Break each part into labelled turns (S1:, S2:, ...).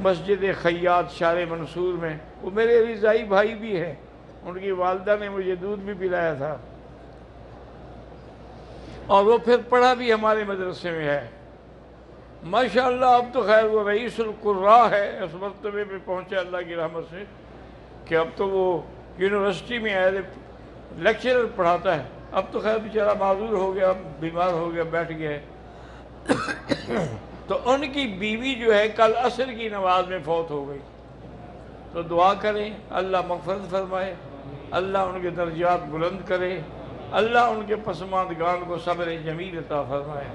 S1: مسجد خیاط شارع منصور میں، وہ میرے رضائی بھائی بھی ہیں، ان کی والدہ نے مجھے دودھ بھی پلایا تھا، اور وہ پھر پڑھا بھی ہمارے مدرسے میں ہے ماشاءاللہ۔ اب تو خیر وہ رئیس القراء ہے، اس مرتبے پہ پہنچا اللہ کی رحمت سے کہ اب تو وہ یونیورسٹی میں ایز اے لیکچرر پڑھاتا ہے۔ اب تو خیر بیچارہ معذور ہو گیا، بیمار ہو گیا، بیٹھ گیا ہے۔ تو ان کی بیوی جو ہے کل عصر کی نماز میں فوت ہو گئی، تو دعا کریں اللہ مغفرت فرمائے، اللہ ان کے درجات بلند کرے، اللہ ان کے پسماندگان کو صبر جمیل عطا فرمائے۔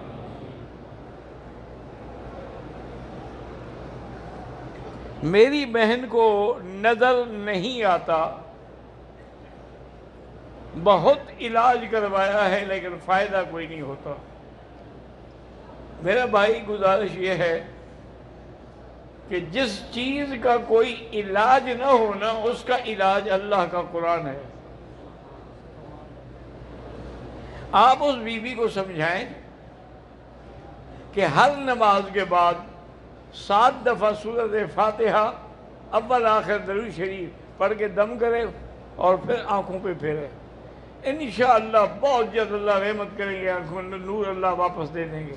S1: میری بہن کو نظر نہیں آتا، بہت علاج کروایا ہے لیکن فائدہ کوئی نہیں ہوتا۔ میرا بھائی گزارش یہ ہے کہ جس چیز کا کوئی علاج نہ ہونا اس کا علاج اللہ کا قرآن ہے۔ آپ اس بیوی کو سمجھائیں کہ ہر نماز کے بعد 7 دفعہ سورۃ فاتحہ اول آخر درود شریف پڑھ کے دم کرے اور پھر آنکھوں پہ پھیرے، انشاءاللہ بہت جلد اللہ رحمت کریں گے، آنکھوں میں نور اللہ واپس دے دیں گے۔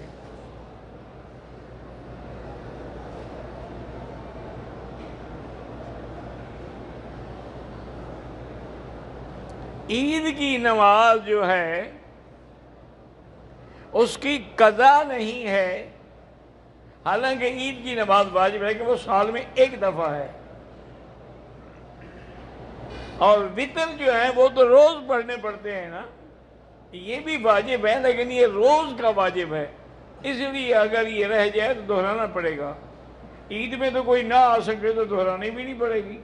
S1: عید کی نماز جو ہے اس کی قضا نہیں ہے، حالانکہ عید کی نماز واجب ہے کہ وہ سال میں ایک دفعہ ہے، اور وتر جو ہے وہ تو روز پڑھنے پڑتے ہیں نا، یہ بھی واجب ہے لیکن یہ روز کا واجب ہے، اس لیے اگر یہ رہ جائے تو دہرانا پڑے گا۔ عید میں تو کوئی نہ آ سکے تو دہرانی بھی نہیں پڑے گی۔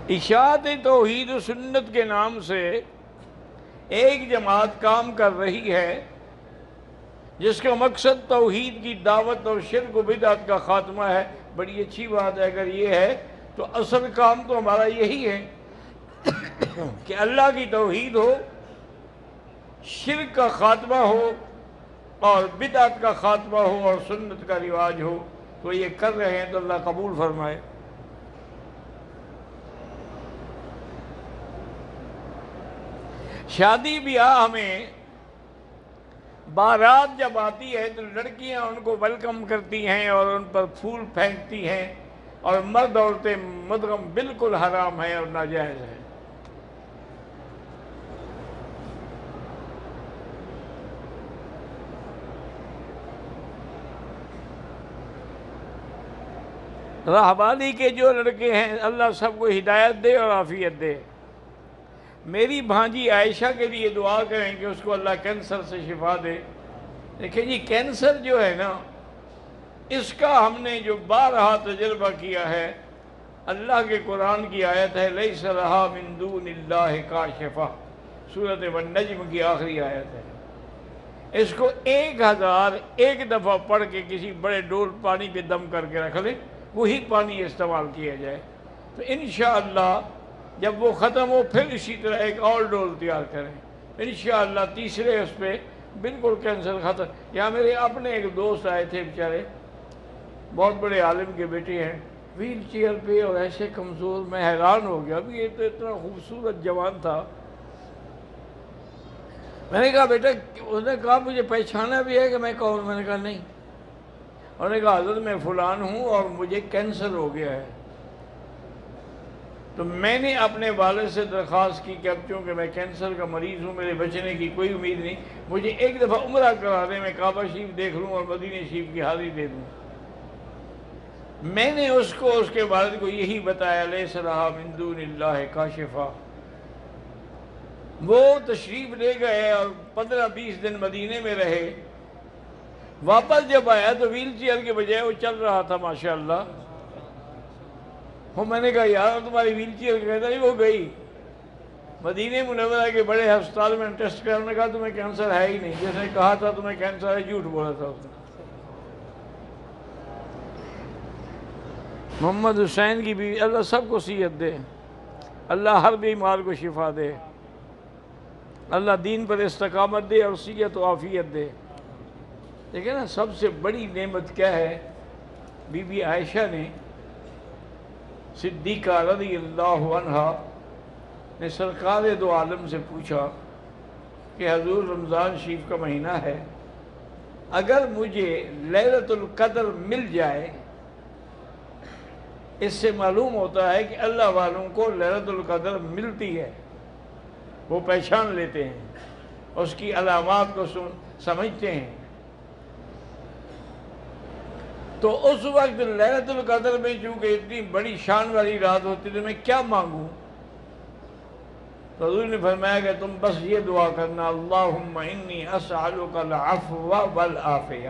S1: اشاعت توحید و سنت کے نام سے ایک جماعت کام کر رہی ہے جس کا مقصد توحید کی دعوت اور شرک و بدعت کا خاتمہ ہے۔ بڑی اچھی بات ہے اگر یہ ہے تو اصل کام تو ہمارا یہی ہے کہ اللہ کی توحید ہو، شرک کا خاتمہ ہو اور بدعت کا خاتمہ ہو اور سنت کا رواج ہو، تو یہ کر رہے ہیں تو اللہ قبول فرمائے۔ شادی بیاہ میں بارات جب آتی ہے تو لڑکیاں ان کو ویلکم کرتی ہیں اور ان پر پھول پھینکتی ہیں، اور مرد عورتیں مدغم بالکل حرام ہے اور ناجائز ہے۔ راہبانی کے جو لڑکے ہیں اللہ سب کو ہدایت دے اور عافیت دے۔ میری بھانجی عائشہ کے لیے دعا کریں کہ اس کو اللہ کینسر سے شفا دے۔ دیکھیں جی کینسر جو ہے نا، اس کا ہم نے جو بارہا تجربہ کیا ہے، اللہ کے قرآن کی آیت ہے لیس لہا من دون اللہ کاشفہ، سورۃ والنجم کی آخری آیت ہے۔ اس کو 1001 دفعہ پڑھ کے کسی بڑے ڈول پانی پہ دم کر کے رکھ لیں، وہی پانی استعمال کیا جائے تو انشاءاللہ جب وہ ختم ہو پھر اسی طرح ایک اور ڈول تیار کریں، انشاءاللہ تیسرے اس پہ بالکل کینسر ختم۔ یہاں میرے اپنے ایک دوست آئے تھے بیچارے، بہت بڑے عالم کے بیٹے ہیں، ویل چیئر پہ اور ایسے کمزور، میں حیران ہو گیا، ابھی یہ تو اتنا خوبصورت جوان تھا۔ میں نے کہا بیٹا، اس نے کہا مجھے پہچانا بھی ہے کہ میں کون؟ میں نے کہا نہیں۔ انہوں نے کہا حضرت میں فلان ہوں اور مجھے کینسر ہو گیا ہے۔ تو میں نے اپنے والد سے درخواست کی کہ اب چونکہ میں کینسر کا مریض ہوں، میرے بچنے کی کوئی امید نہیں، مجھے ایک دفعہ عمرہ کرا دیں، میں کعبہ شریف دیکھ لوں اور مدینہ شریف کی حاضری دے دوں۔ میں نے اس کو، اس کے والد کو یہی بتایا لیس لہا من دون اللہ کاشفہ۔ وہ تشریف لے گئے اور 15-20 دن مدینے میں رہے۔ واپس جب آیا تو ویل چیئر کے بجائے وہ چل رہا تھا ماشاءاللہ۔ میں نے کہا یار تمہاری ویل چیئر کہتا نہیں، وہ گئی مدینہ منورہ کے بڑے ہسپتال میں ٹیسٹ کیا، انہوں نے کہا تمہیں کینسر ہے ہی نہیں، جس نے کہا تھا تمہیں کینسر ہے جھوٹ بولا تھا اس نے۔ محمد حسین کی بیوی، اللہ سب کو صحت دے، اللہ ہر بیمار کو شفا دے۔ اللہ دین پر استقامت دے اور صحت و عافیت دے۔ دیکھیں نا سب سے بڑی نعمت کیا ہے؟ بی بی عائشہ نے صدیقہ رضی اللہ عنہا نے سرکار دو عالم سے پوچھا کہ حضور رمضان شریف کا مہینہ ہے، اگر مجھے لیلۃ القدر مل جائے، اس سے معلوم ہوتا ہے کہ اللہ والوں کو لیلۃ القدر ملتی ہے، وہ پہچان لیتے ہیں، اس کی علامات کو سمجھتے ہیں، تو اس وقت لیلۃ القدر میں چونکہ اتنی بڑی شان والی رات ہوتی ہے تو میں کیا مانگوں؟ تو حضور نے فرمایا کہ تم بس یہ دعا کرنا، اللہم انی اسألک العفو والعافیہ،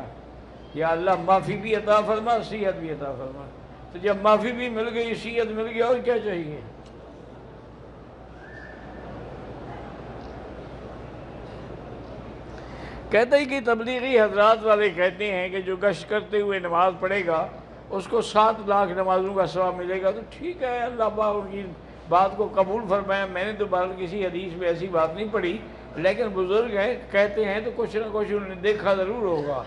S1: یا اللہ معافی بھی عطا فرما، صحت بھی عطا فرما۔ تو جب معافی بھی مل گئی، صحت مل گئی، اور کیا چاہیے؟ کہتے ہیں کہ تبلیغی حضرات والے کہتے ہیں کہ جو گشت کرتے ہوئے نماز پڑھے گا اس کو 7 لاکھ نمازوں کا ثواب ملے گا۔ تو ٹھیک ہے، اللہ پاک ان کی بات کو قبول فرمائے۔ میں نے تو بہرحال کسی حدیث میں ایسی بات نہیں پڑھی، لیکن بزرگ ہیں کہتے ہیں تو کچھ نہ کچھ انہوں نے دیکھا ضرور ہوگا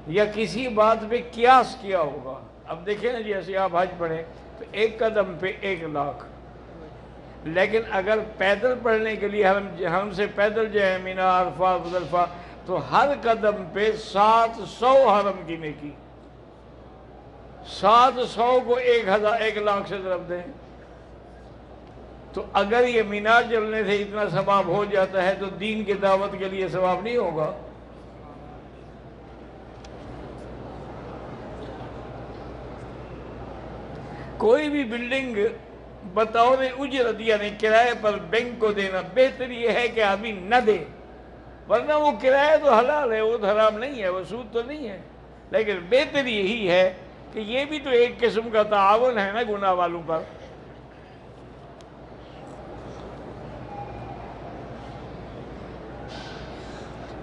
S1: یا کسی بات پہ قیاس کیا ہوگا۔ اب دیکھیں نا، جیسے آپ حج پڑھیں تو 1 قدم پہ 1 لاکھ، لیکن اگر پیدل پڑھنے کے لیے ہم سے پیدل جائیں مینا، عرفہ، مزدلفہ، تو ہر قدم پہ 700 حرم کی نیکی، 700 کو 1 لاکھ سے ضرب دیں، تو اگر یہ مینا چلنے سے اتنا ثواب ہو جاتا ہے تو دین کی دعوت کے لیے ثواب نہیں ہوگا؟ کوئی بھی بلڈنگ بطور اجرت یعنی کرائے پر بینک کو دینا، بہتر یہ ہے کہ آدمی نہ دے، ورنہ وہ کرایہ تو حلال ہے، وہ تو حرام نہیں ہے، وہ سود تو نہیں ہے، لیکن بہتر یہی ہے کہ یہ بھی تو ایک قسم کا تعاون ہے نا گناہ والوں پر۔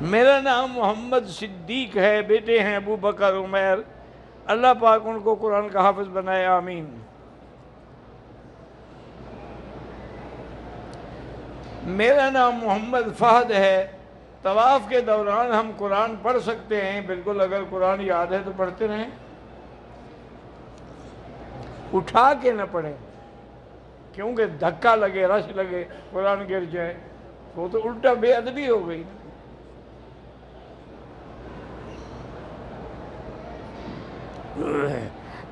S1: میرا نام محمد صدیق ہے، بیٹے ہیں ابو بکر عمیر، اللہ پاک ان کو قرآن کا حافظ بنائے، آمین۔ میرا نام محمد فہد ہے، طواف کے دوران ہم قرآن پڑھ سکتے ہیں، بالکل، اگر قرآن یاد ہے تو پڑھتے رہیں، اٹھا کے نہ پڑھیں، کیونکہ دھکا لگے، رش لگے، قرآن گر جائے، وہ تو الٹا بے ادبی ہو گئی۔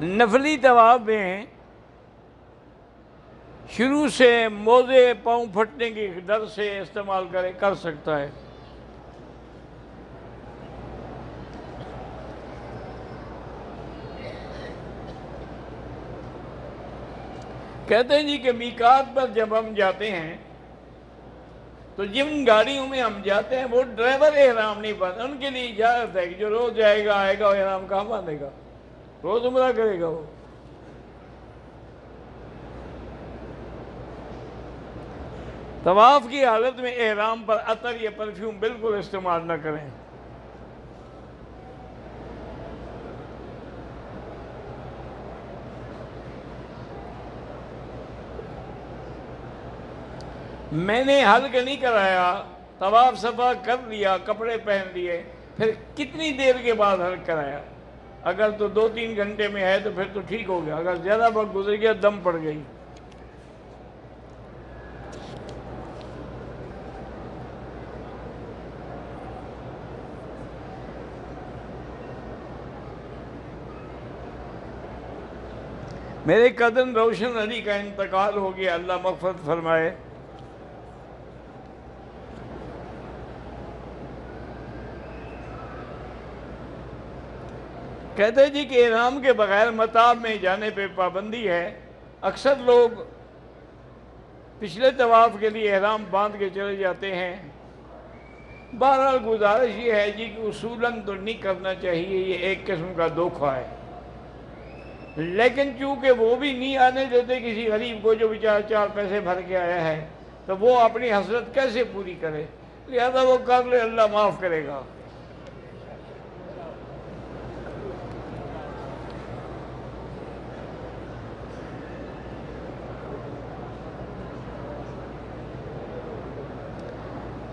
S1: نفلی طواف میں شروع سے موزے پاؤں پھٹنے کے ڈر سے استعمال کر سکتا ہے۔ کہتے ہیں جی کہ میقات پر جب ہم جاتے ہیں تو جن گاڑیوں میں ہم جاتے ہیں وہ ڈرائیور احرام نہیں باندھتے، ان کے لیے اجازت ہے کہ جو روز جائے گا آئے گا، احرام کہاں باندھے گا، روز عمرہ کرے گا وہ۔ طواف کی حالت میں احرام پر عطر یا پرفیوم بالکل استعمال نہ کریں۔ میں نے حلق نہیں کرایا، طواف صفا کر لیا، کپڑے پہن لیے، پھر کتنی دیر کے بعد حلق کرایا؟ اگر تو 2-3 گھنٹے میں ہے تو پھر تو ٹھیک ہو گیا، اگر زیادہ وقت گزر گیا دم پڑ گئی۔ میرے کزن روشن علی کا انتقال ہو گیا، اللہ مغفرت فرمائے۔ کہتے ہیں جی کہ احرام کے بغیر مطاف میں جانے پہ پابندی ہے، اکثر لوگ پچھلے طواف کے لیے احرام باندھ کے چلے جاتے ہیں۔ بہرحال گزارش یہ ہے جی کہ اصولاً تو نہیں کرنا چاہیے، یہ ایک قسم کا دھوکہ ہے، لیکن چونکہ وہ بھی نہیں آنے دیتے کسی غریب کو جو بیچارہ 4 پیسے بھر کے آیا ہے، تو وہ اپنی حسرت کیسے پوری کرے، لہذا وہ کر لے، اللہ معاف کرے گا۔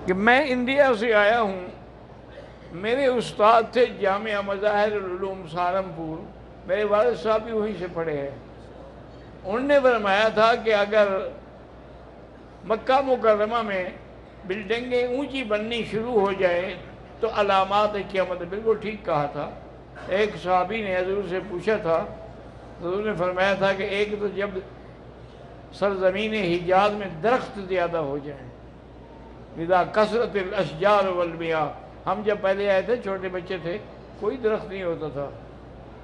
S1: کہ میں انڈیا سے آیا ہوں، میرے استاد تھے جامعہ مظاہر العلوم سہارنپور، میرے والد صاحب بھی وہیں سے پڑھے ہیں۔ انہوں نے فرمایا تھا کہ اگر مکہ مکرمہ میں بلڈنگیں اونچی بننی شروع ہو جائیں تو علامات قیامت، بالکل ٹھیک کہا تھا۔ ایک صحابی نے حضور سے پوچھا تھا، حضور نے فرمایا تھا کہ ایک تو جب سرزمین حجاز میں درخت زیادہ ہو جائیں، اذا کثرت الاشجار والمیاہ، ہم جب پہلے آئے تھے چھوٹے بچے تھے کوئی درخت نہیں ہوتا تھا،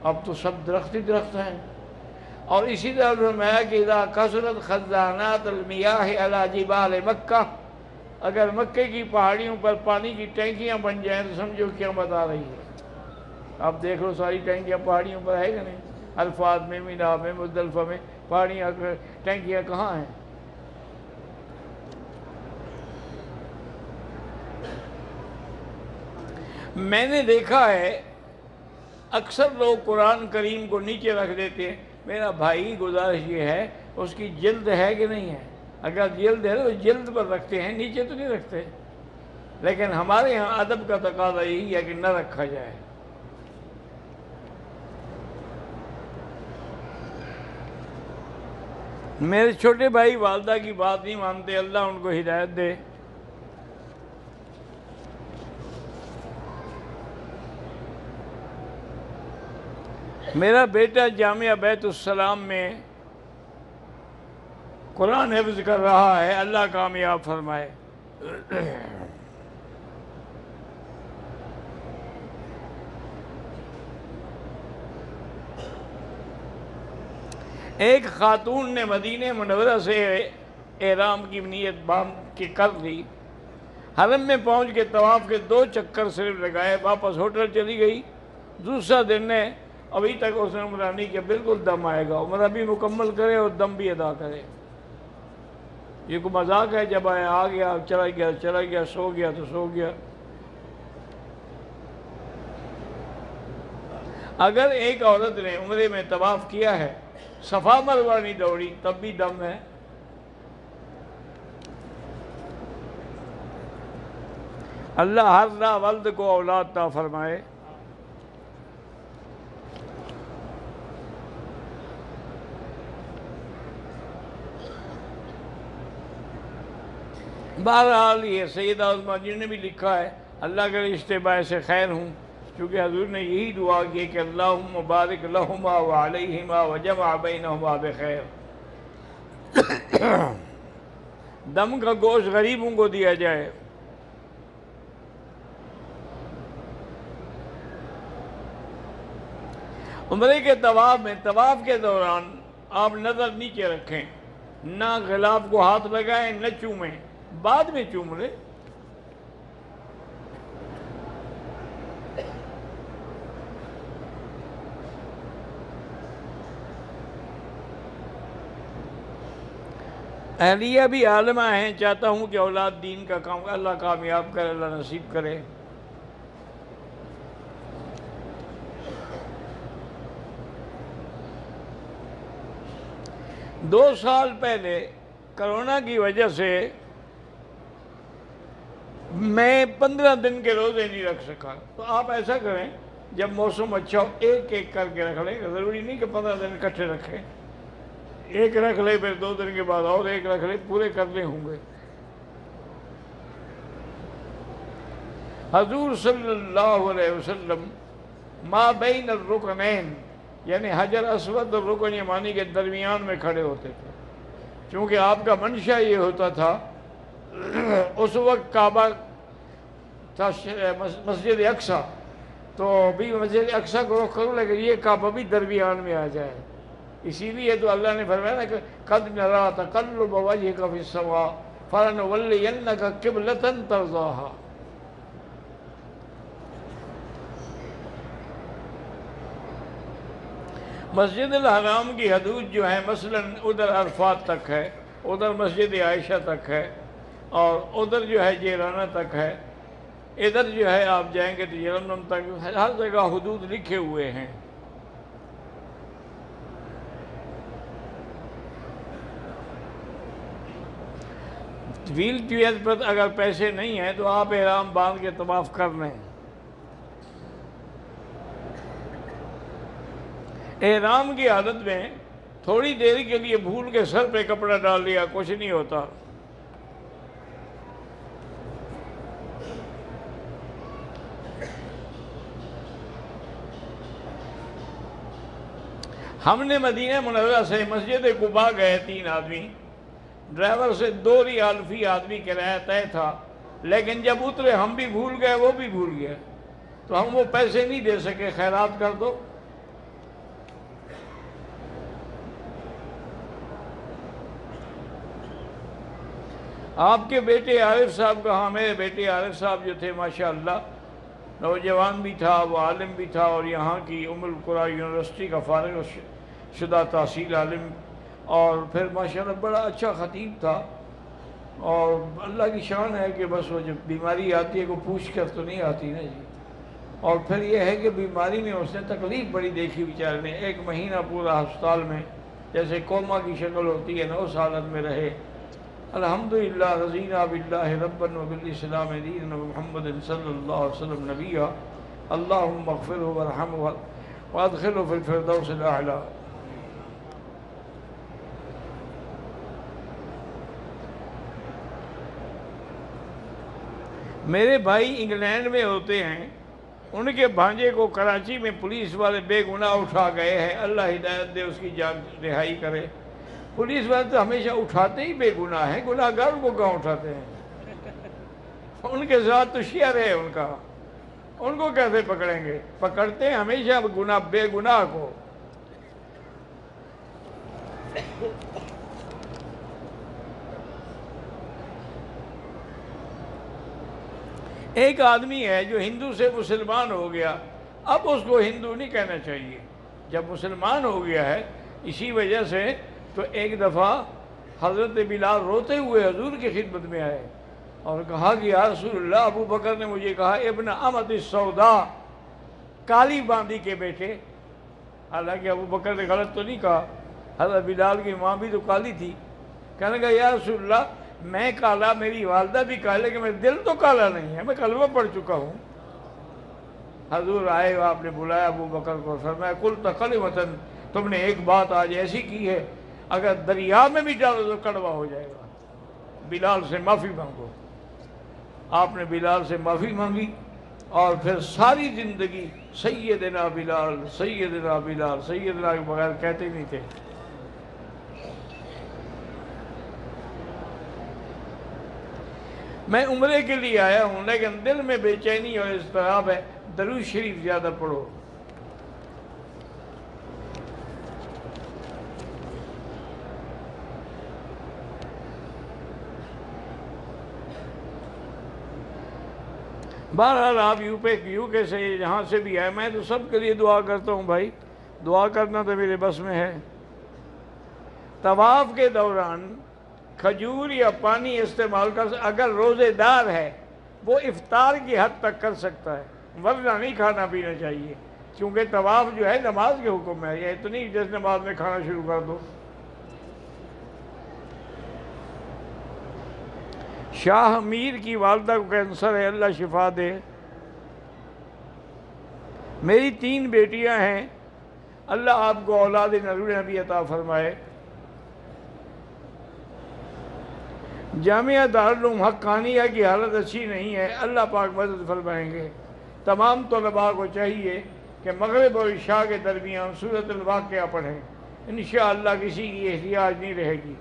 S1: اب تو سب درخت ہی درخت ہیں۔ اور اسی طرح فرمایا کہ اذا کثرت خزانات المیاہ علی جبال مکہ، اگر مکے کی پہاڑیوں پر پانی کی ٹینکیاں بن جائیں تو سمجھو قیامت آ رہی ہے۔ اب دیکھ لو ساری ٹینکیاں پہاڑیوں پر ہے کہ نہیں؟ عرفات میں، مینا میں، مزدلفہ میں پہاڑیاں، ٹینکیاں کہاں ہیں؟ میں نے دیکھا ہے اکثر لوگ قرآن کریم کو نیچے رکھ دیتے ہیں۔ میرا بھائی گزارش یہ ہے، اس کی جلد ہے کہ نہیں ہے؟ اگر جلد ہے تو جلد پر رکھتے ہیں، نیچے تو نہیں رکھتے۔ لیکن ہمارے ہاں ادب کا تقاضا یہی ہے کہ نہ رکھا جائے۔ میرے چھوٹے بھائی والدہ کی بات نہیں مانتے، اللہ ان کو ہدایت دے۔ میرا بیٹا جامعہ بیت السلام میں قرآن حفظ کر رہا ہے، اللہ کامیاب فرمائے۔ ایک خاتون نے مدینہ منورہ سے احرام کی نیت باندھ کے کر لی، حرم میں پہنچ کے طواف کے 2 چکر صرف لگائے، واپس ہوٹل چلی گئی۔ دوسرا دن ہے، ابھی تک اس نے عمرہ نہیں کیا، بالکل دم آئے گا، عمرہ بھی مکمل کرے اور دم بھی ادا کرے۔ یہ کوئی مذاق ہے؟ جب آ گیا چلا گیا، سو گیا تو سو گیا۔ اگر ایک عورت نے عمرے میں طواف کیا ہے، صفا مروہ نہیں دوڑی، تب بھی دم ہے۔ اللہ ہر ناولد کو اولاد عطا فرمائے۔ بہرحال یہ سیدہ عظمہ جی نے بھی لکھا ہے، اللہ کے رشتے باعث خیر ہوں، کیونکہ حضور نے یہی دعا کی کہ اللہم بارک لہما وعلیہما وجمع بینہما بخیر۔ دم کا گوشت غریبوں کو دیا جائے۔ عمرے کے طواف میں، طواف کے دوران آپ نظر نیچے رکھیں، نہ غلاف کو ہاتھ لگائیں، نہ چومیں، بعد میں چوم لیں۔ اہلیہ بھی عالمہ ہیں، چاہتا ہوں کہ اولاد دین کا کام اللہ کامیاب کرے، اللہ نصیب کرے۔ دو سال پہلے کرونا کی وجہ سے میں 15 دن کے روزے نہیں رکھ سکا، تو آپ ایسا کریں جب موسم اچھا ہو ایک ایک کر کے رکھ لیں، ضروری نہیں کہ 15 دن اکٹھے رکھیں، ایک رکھ لیں پھر 2 دن کے بعد اور ایک رکھ لیں، پورے کرنے ہوں گے۔ حضور صلی اللہ علیہ وسلم ما بین الرکنین، یعنی حجر اسود اور رکن یمانی کے درمیان میں کھڑے ہوتے تھے، چونکہ آپ کا منشا یہ ہوتا تھا، اس وقت کعبہ تھا مسجد اقصی، تو بھی مسجد اقصی کو رخ کرو، لیکن یہ کعبہ بھی درمیان میں آ جائے، اسی لیے تو اللہ نے فرمایا نا کہ قد نری تقلب وجهک فی السماء فلنولینک قبلۃ ترضاها۔ مسجد الحرام کی حدود جو ہے مثلا ادھر عرفات تک ہے، ادھر مسجد عائشہ تک ہے، اور ادھر جو ہے جیرانہ تک ہے، ادھر جو ہے آپ جائیں گے تو یلملم تک، ہر جگہ حدود لکھے ہوئے ہیں۔ ویل چیئر پر اگر پیسے نہیں ہیں تو آپ احرام باندھ کے طواف کر لیں. احرام کی حالت میں تھوڑی دیر کے لیے بھول کے سر پہ کپڑا ڈال لیا کچھ نہیں ہوتا. ہم نے مدینہ منورہ سے مسجد قباء گئے 3 آدمی. ڈرائیور سے 2 ریال فی آدمی کرایہ طے تھا، لیکن جب اترے ہم بھی بھول گئے وہ بھی بھول گئے، تو ہم وہ پیسے نہیں دے سکے. خیرات کر دو. آپ کے بیٹے عارف صاحب کہاں؟ میرے بیٹے عارف صاحب جو تھے ماشاءاللہ نوجوان بھی تھا، وہ عالم بھی تھا، اور یہاں کی ام القری یونیورسٹی کا فارغ شدہ تحصیل عالم، اور پھر ماشاءاللہ بڑا اچھا خطیب تھا. اور اللہ کی شان ہے کہ بس وہ جب بیماری آتی ہے کو پوچھ کر تو نہیں آتی نا جی. اور پھر یہ ہے کہ بیماری میں اس نے تکلیف بڑی دیکھی بیچارے نے. 1 مہینہ پورا ہسپتال میں جیسے کوما کی شکل ہوتی ہے نا اس حالت میں رہے. الحمدللہ رضینا باللہ ربا وبالاسلام دینا محمد صلی اللہ علیہ وسلم نبیہ. اللہم اغفرہ وارحمہ وادخلہ فی الفردوس الاعلی. میرے بھائی انگلینڈ میں ہوتے ہیں، ان کے بھانجے کو کراچی میں پولیس والے بے گناہ اٹھا گئے ہیں. اللہ ہدایت دے، اس کی جان رہائی کرے. پولیس والے تو ہمیشہ اٹھاتے ہی بے گناہ ہیں، گناہ گار کو کہاں اٹھاتے ہیں؟ ان کے ساتھ تو شیئر ہے ان کا، ان کو کیسے پکڑیں گے؟ پکڑتے ہیں ہمیشہ گناہ بے گناہ کو. ایک آدمی ہے جو ہندو سے مسلمان ہو گیا، اب اس کو ہندو نہیں کہنا چاہیے. جب مسلمان ہو گیا ہے اسی وجہ سے، تو ایک دفعہ حضرت بلال روتے ہوئے حضور کی خدمت میں آئے اور کہا کہ یا رسول اللہ، ابو بکر نے مجھے کہا ابن امت السوداء، کالی باندی کے بیٹے. حالانکہ ابو بکر نے غلط تو نہیں کہا، حضرت بلال کی ماں بھی تو کالی تھی. کہنے لگا یا رسول اللہ، میں کالا، میری والدہ بھی کالے، لیکن میرا دل تو کالا نہیں ہے، میں کلمہ پڑھ چکا ہوں. حضور آئے، آپ نے بلایا ابو بکر کو، فرمایا قلت کلمۃ، تم نے ایک بات آج ایسی کی ہے اگر دریا میں بھی ڈالو تو کڑوا ہو جائے گا. بلال سے معافی مانگو. آپ نے بلال سے معافی مانگی اور پھر ساری زندگی سیدنا بلال سیدنا بلال سیدنا کے بغیر کہتے نہیں تھے. میں عمرے کے لیے آیا ہوں لیکن دل میں بے چینی اور اضطراب ہے. درود شریف زیادہ پڑھو. بہرحال آپ یو کے سے جہاں سے بھی آئے، میں تو سب کے لیے دعا کرتا ہوں بھائی. دعا کرنا تو میرے بس میں ہے. طواف کے دوران کھجور یا پانی استعمال کر، اگر روزے دار ہے وہ افطار کی حد تک کر سکتا ہے، ورنہ نہیں کھانا پینا چاہیے، کیونکہ طواف جو ہے نماز کے حکم میں ہے. یہ تو نہیں جس نماز میں کھانا شروع کر دو. شاہ امیر کی والدہ کو کینسر ہے، اللہ شفا دے. میری 3 بیٹیاں ہیں، اللہ آپ کو اولاد نبی عطا فرمائے. جامعہ دارالعلوم حقانیہ کی حالت اچھی نہیں ہے، اللہ پاک مدد فرمائیں گے. تمام طلباء کو چاہیے کہ مغرب اور عشاء کے درمیان سورۃ الواقعہ پڑھیں، انشاءاللہ کسی کی احتیاج نہیں رہے گی.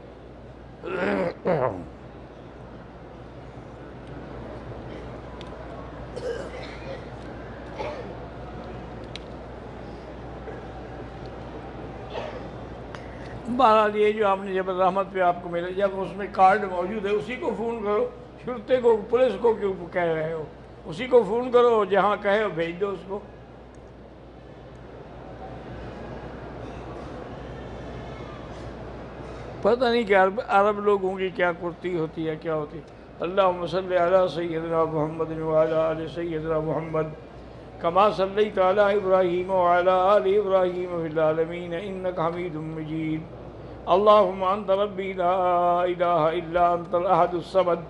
S1: بہرحال یہ جو آپ نے جب رحمت پہ آپ کو ملے، جب اس میں کارڈ موجود ہے اسی کو فون کرو. شرطے کو، پولیس کو کیوں کہہ رہے ہو؟ اسی کو فون کرو، جہاں کہے ہو بھیج دو اس کو. پتہ نہیں کہ عرب لوگوں کی کیا کرتی ہوتی ہے، کیا ہوتی. اللہم صلی علی سیدنا محمد وعلی آل سیدنا محمد کما صلیت علی ابراہیم وعلی آل ابراہیم فی العالمین انک حمید مجید. اللهم أنت ربي لا إله إلا أنت الأحد الصمد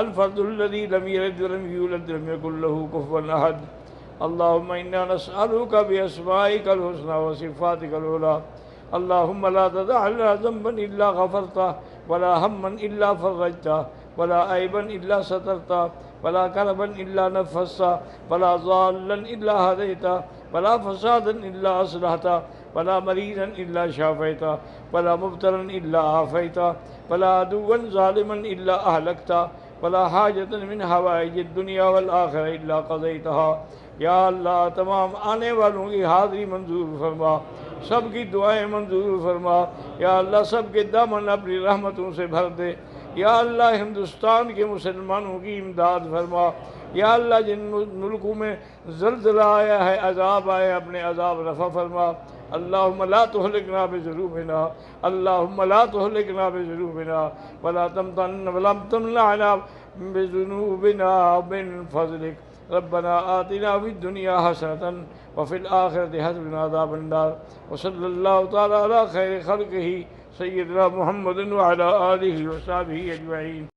S1: الفرد الذي لم يلد ولم يولد ولم يكن له كفوا أحد. اللهم إنا نسألك بأسمائك الحسنى وصفاتك العلى اللهم لا تدع لنا ذنبا إلا غفرته ولا هما إلا فرجته ولا عيبا إلا سترته ولا كربا إلا نفسته ولا ضالا إلا هديته ولا فسادا إلا أصلحته ولا مريضا إلا شافيته ولا مبتلا إلا عافيته ولا عدوا ظالما إلا أهلكته ولا حاجة من حوائج الدنيا والآخرة إلا قضيتها. یا اللہ تمام آنے والوں کی حاضری منظور فرما، سب کی دعائیں منظور فرما. یا اللہ سب کے دامن اپنی رحمتوں سے بھر دے. یا اللہ ہندوستان کے مسلمانوں کی امداد فرما. یا اللہ جن ملکوں میں زلزلہ آیا ہے، عذاب آئے، اپنے عذاب رفع فرما. اللہم لا تہلکنا بذنوبنا، اللہم لا تہلکنا بذنوبنا ولا تمنعنا بذنوبنا من فضلک. ربنا آتنا فی الدنیا حسنة وفی الآخرة حسنة وقنا عذاب النار. وصلی اللہ تعالی علی خیر خلقہ سیدنا محمد وعلی آلہ وصحبہ اجمعین.